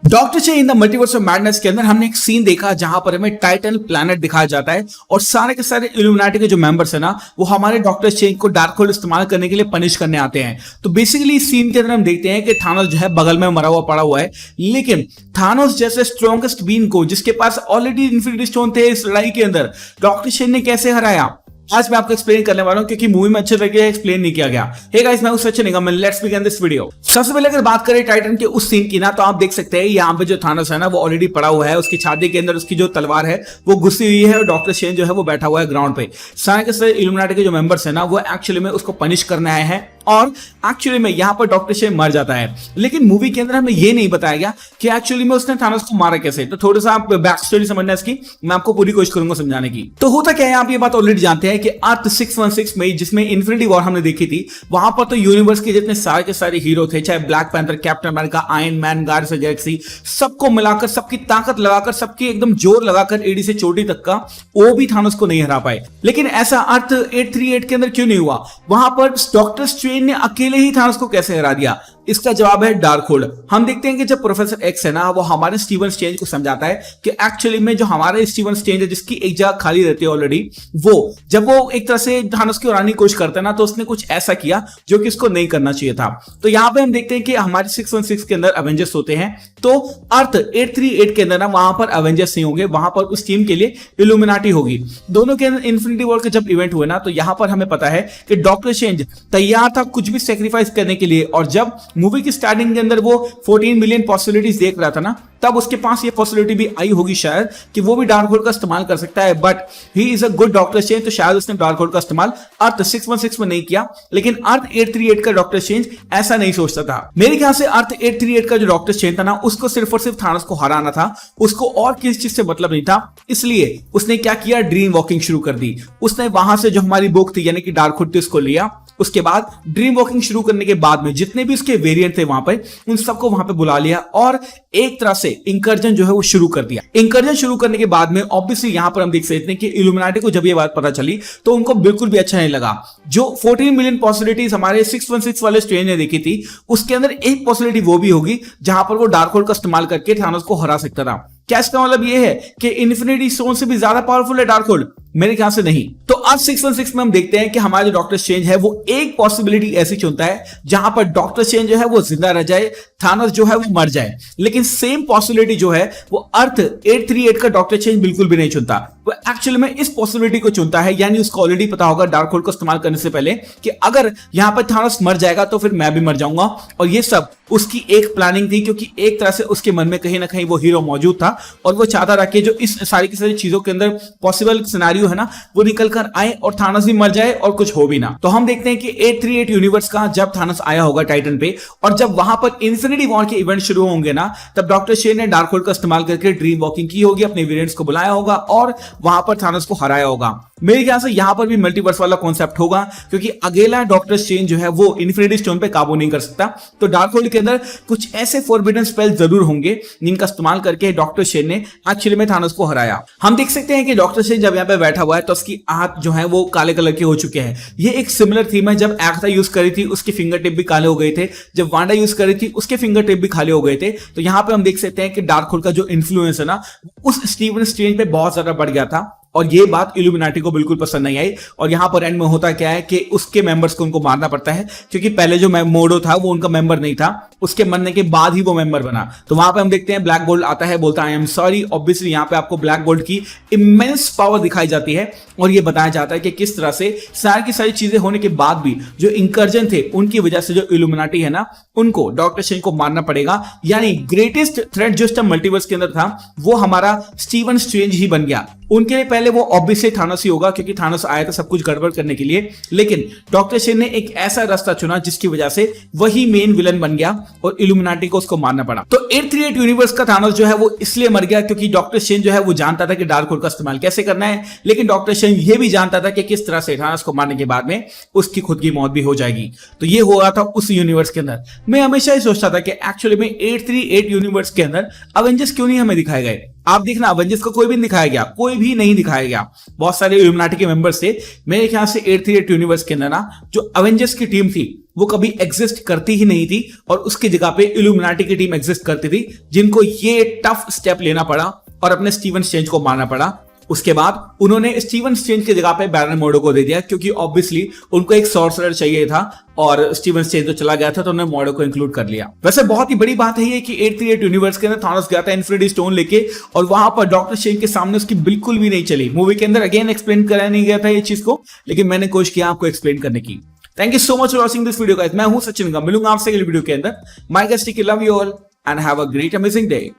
Doctor strange in the multiverse of madness के अंदर हमने एक सीन देखा जहां पर हमें टाइटन प्लैनेट दिखाया जाता है और सारे के सारे इल्यूमिनाटी के जो मेंबर्स है ना वो हमारे डॉक्टर स्ट्रेंज को डार्क होल्ड इस्तेमाल करने के लिए पनिश करने आते हैं। तो बेसिकली इस सीन के अंदर हम देखते हैं कि थानोस जो है बगल में मरा हुआ पड़ा हुआ है, लेकिन थानोस जैसे स्ट्रॉन्गेस्ट बीइंग को जिसके पास ऑलरेडी इन्फिनिटी स्टोन थे इस लड़ाई के अंदर डॉक्टर स्ट्रेंज ने कैसे हराया आज मैं आपको एक्सप्लेन करने वाला हूं क्योंकि मूवी में अच्छे तरीके से एक्सप्लेन नहीं किया गया। हे गाइस, मैं हूं सचिन निगम, लेट्स बिगिन दिस वीडियो। सबसे पहले अगर बात करें टाइटन के उस सीन की ना तो आप देख सकते हैं यहाँ पे जो थानोस है ना वो ऑलरेडी पड़ा हुआ है, उसकी छाती के अंदर उसकी जो तलवार है वो घुसी हुई है और डॉक्टर स्ट्रेंज जो है वो बैठा हुआ है ग्राउंड पे। सारे के सारे इल्यूमिनाटी के जो मेंबर्स है ना वो एक्चुअली में उसको पनिश करने आए हैं और एक्चुअली में यहाँ पर डॉक्टर स्ट्रेंज मर जाता है, लेकिन मूवी के अंदर हमें ये नहीं बताया गया कि एक्चुअली में उसने थानोस को मारा कैसे। तो थोड़ा सा आप बैक स्टोरी समझना इसकी, मैं आपको पूरी कोशिश करूंगा समझाने की। तो होता क्या है, आप ये बात ऑलरेडी जानते हैं कि अर्थ 616 में जिसमें इन्फिनिटी वॉर हमने देखी थी वहां पर तो यूनिवर्स के जितने सारे के सारे हीरो थे, चाहे black panther, captain America, iron man, guardians of the Galaxy, सबको मिलाकर सबकी ताकत लगाकर सबकी एकदम जोर लगाकर एडी से चोटी तक का वो भी थानोस को नहीं हरा पाए। लेकिन ऐसा अर्थ 838 के अंदर क्यों नहीं हुआ? वहां पर डॉक्टर स्ट्रेंज ने अकेले ही थानोस को कैसे हरा दिया? इसका जवाब है डार्क होल्ड। हम देखते हैं कि जब प्रोफेसर एक्स है ना वो हमारे स्टीवन स्ट्रेंज को समझाता है कि एक्चुअली में जो हमारे स्टीवन स्ट्रेंज है जिसकी एक जगह खाली रहती है ऑलरेडी, वो जब वो एक तरह से थानोस को हराने की कोशिश करता है ना तो उसने कुछ ऐसा किया जो कि उसको नहीं करना चाहिए था। तो यहां पे हम देखते हैं कि हमारे 616 के अंदर एवेंजर्स होते हैं, तो अर्थ 838 के अंदर ना वहां पर एवेंजर्स नहीं होंगे, वहां पर उस टीम के लिए इल्यूमिनाटी होगी। दोनों के अंदर इन्फिनिटी वॉर के जब इवेंट हुए ना तो यहां पर हमें पता है कि डॉक्टर स्ट्रेंज तैयार था कुछ भी सेक्रीफाइस करने के लिए, और जब मूवी की स्टार्टिंग के अंदर वो 14 मिलियन पॉसिबिलिटीज देख रहा था ना तब उसके पास ये पॉसिबिलिटी भी आई होगी शायद कि वो भी डार्क होल्ड का इस्तेमाल कर सकता है, but he is a good doctor strange, तो शायद उसने डार्क होल्ड का इस्तेमाल अर्थ 616 में नहीं किया। लेकिन अर्थ 838 का डॉक्टर स्ट्रेंज ऐसा नहीं सोचता था। मेरे ख्याल से अर्थ 838 का जो डॉक्टर स्ट्रेंज था ना उसको सिर्फ और सिर्फ थानोस को हराना था, उसको और किसी चीज से मतलब नहीं था। इसलिए उसने क्या किया, ड्रीम वॉकिंग शुरू कर दी। उसने वहां से जो हमारी बुक थी यानी कि डार्क होल्ड थी उसको लिया, उसके बाद ड्रीम वॉकिंग शुरू करने के बाद में जितने भी उसके वेरिएंट थे वहां पर उन सबको वहां पे बुला लिया और एक तरह से इंकर्जन जो है वो शुरू कर दिया। इंकर्जन शुरू करने के बाद में ऑब्वियसली यहां पर हम देख सकते हैं कि इल्यूमिनाटी को जब ये बात पता चली तो उनको बिल्कुल भी अच्छा नहीं लगा। जो 14 मिलियन पॉसिबिलिटीज हमारे 616 वाले स्ट्रेंज ने देखी थी उसके अंदर एक पॉसिबिलिटी वो भी होगी जहां पर वो डार्क होल्ड का इस्तेमाल करके थानोस को हरा सकता था। क्या इसका मतलब ये है कि इन्फिनिटी स्टोन से भी ज्यादा पावरफुल है डार्क होल्ड? मेरे ख्याल से नहीं। तो आज 616 में हम देखते हैं कि हमारा जो डॉक्टर स्ट्रेंज है वो एक पॉसिबिलिटी ऐसी चुनता है जहां पर डॉक्टर स्ट्रेंज जो है वो जिंदा रह जाए, थानोस जो है वो मर जाए। लेकिन सेम पॉसिबिलिटी जो है वो अर्थ 838 का डॉक्टर स्ट्रेंज बिल्कुल भी नहीं चुनता। वो एक्चुअली में इस पॉसिबिलिटी को चुनता है, यानी उसको ऑलरेडी पता होगा डार्क होल्ड को इस्तेमाल करने से पहले कि अगर यहां पर थानोस मर जाएगा तो फिर मैं भी मर जाऊंगा। और ये सब उसकी एक प्लानिंग थी क्योंकि एक तरह से उसके मन में कहीं ना कहीं वो हीरो मौजूद था और वो चाहता था कि जो इस सारी की सारी चीजों के अंदर पॉसिबल सिनेरियो है ना वो निकल कर आए और थानोस भी मर जाए और कुछ हो भी ना। तो हम देखते हैं कि 838 यूनिवर्स का जब थानोस आया होगा टाइटन पे और जब वहां पर इन्फिनिटी वॉर के इवेंट शुरू होंगे ना तब डॉक्टर स्ट्रेंज ने डार्क होल्ड का इस्तेमाल करके ड्रीम वॉकिंग की होगी, अपने वेरिएंट्स को बुलाया होगा और वहां पर थानोस को हराया होगा। मेरे ख्याल से यहां पर भी मल्टीवर्स वाला कॉन्सेप्ट होगा क्योंकि अकेला डॉक्टर स्ट्रेंज जो है वो इन्फिनिटी स्टोन पे काबू नहीं कर सकता। तो डार्क होल्ड के अंदर कुछ ऐसे फॉरबिडन स्पेल जरूर होंगे जिनका इस्तेमाल करके डॉक्टर स्ट्रेंज ने एक्चुअली में थानोस को हराया। हम देख सकते हैं कि डॉक्टर स्ट्रेंज जब यहाँ पे बैठा हुआ है तो उसकी हाथ जो है वो काले कलर के हो चुके हैं। ये एक सिमिलर थीम है, जब एग्था यूज करी थी उसके फिंगर टिप भी काले हो गए थे, जब वांडा यूज करी थी उसके फिंगर टिप भी काले हो गए थे। तो यहाँ पे हम देख सकते हैं कि डार्क होल्ड का जो इन्फ्लुएंस है ना उस स्टीवन स्ट्रेंज पे बहुत ज्यादा बढ़ गया था और ये बात इल्यूमिनाटी को बिल्कुल पसंद नहीं आई। और यहां पर एंड में होता क्या है कि उसके मेंबर्स को उनको मारना पड़ता है क्योंकि पहले जो मोडो था वो उनका मेंबर नहीं था, उसके मरने के बाद ही वो मेंबर बना। तो वहां पे हम देखते हैं ब्लैक बोल्ट आता है, बोलता है आई एम सॉरी। ऑब्वियसली यहां पे आपको ब्लैक बोल्ट की इमेंस पावर दिखाई जाती है और ये बताया जाता है कि किस तरह से सारी की सारी चीजें होने के बाद भी जो इंकर्जन थे उनकी वजह से जो इल्यूमिनाटी है ना उनको डॉक्टर स्ट्रेंज को मारना पड़ेगा। यानी ग्रेटेस्ट थ्रेट जो इस मल्टीवर्स के अंदर था वो हमारा स्टीवन स्ट्रेंज ही बन गया। उनके लिए पहले वो ऑब्वियसली थानोस ही होगा क्योंकि थानोस आया था सब कुछ गड़बड़ करने के लिए, लेकिन डॉक्टर स्ट्रेंज ने एक ऐसा रास्ता चुना जिसकी वजह से वही मेन विलन बन गया और इल्यूमिनाटी को उसको मारना पड़ा। तो 838 यूनिवर्स का थानोस जो है वो इसलिए मर गया क्योंकि डॉक्टर स्ट्रेंज जो है वो जानता था कि डार्क होल्ड का इस्तेमाल कैसे करना है, लेकिन डॉक्टर स्ट्रेंज ये भी जानता था कि किस तरह से थानोस को मारने के बाद में उसकी खुद की मौत भी हो जाएगी। तो ये हो रहा था उस यूनिवर्स के अंदर। मैं हमेशा ही सोचता था कि एक्चुअली में 838 यूनिवर्स के अंदर अवेंजर्स क्यों नहीं हमें दिखाए गए। आप देखना अवेंजर्स को कोई भी नहीं दिखाया गया, कोई भी नहीं दिखाया गया। बहुत सारे इल्यूमिनाटी के मेंबर्स थे। मेरे ख्याल से 838 यूनिवर्स के अंदर ना जो अवेंजर्स की टीम थी वो कभी एग्जिस्ट करती ही नहीं थी और उसकी जगह पे इल्यूमिनाटी की टीम एग्जिस्ट करती थी, जिनको ये टफ स्टेप लेना पड़ा और अपने स्टीवन स्ट्रेंज को मारना पड़ा। उसके बाद उन्होंने स्टीवन स्ट्रेंज की जगह पे बैरन मोर्डो को दे दिया, क्योंकि ऑब्वियसली उनको एक सॉर्सरर चाहिए था और स्टीवन स्ट्रेंज तो चला गया था, तो उन्होंने मोर्डो को इंक्लूड कर लिया। वैसे बहुत ही बड़ी बात है ये कि 838 यूनिवर्स के अंदर थानोस गया था इन्फिनिटी स्टोन लेके और वहां पर डॉक्टर स्ट्रेंज के सामने उसकी बिल्कुल भी नहीं चली। मूवी के अंदर अगेन एक्सप्लेन कराया नहीं गया था ये चीज को, लेकिन मैंने कोशिश किया आपको एक्सप्लेन करने की। Thank you so much for watching this video guys. मैं हूं सचिन, मिलूंगा आपसे अगली वीडियो के अंदर। My guest, love you all and have a great amazing day.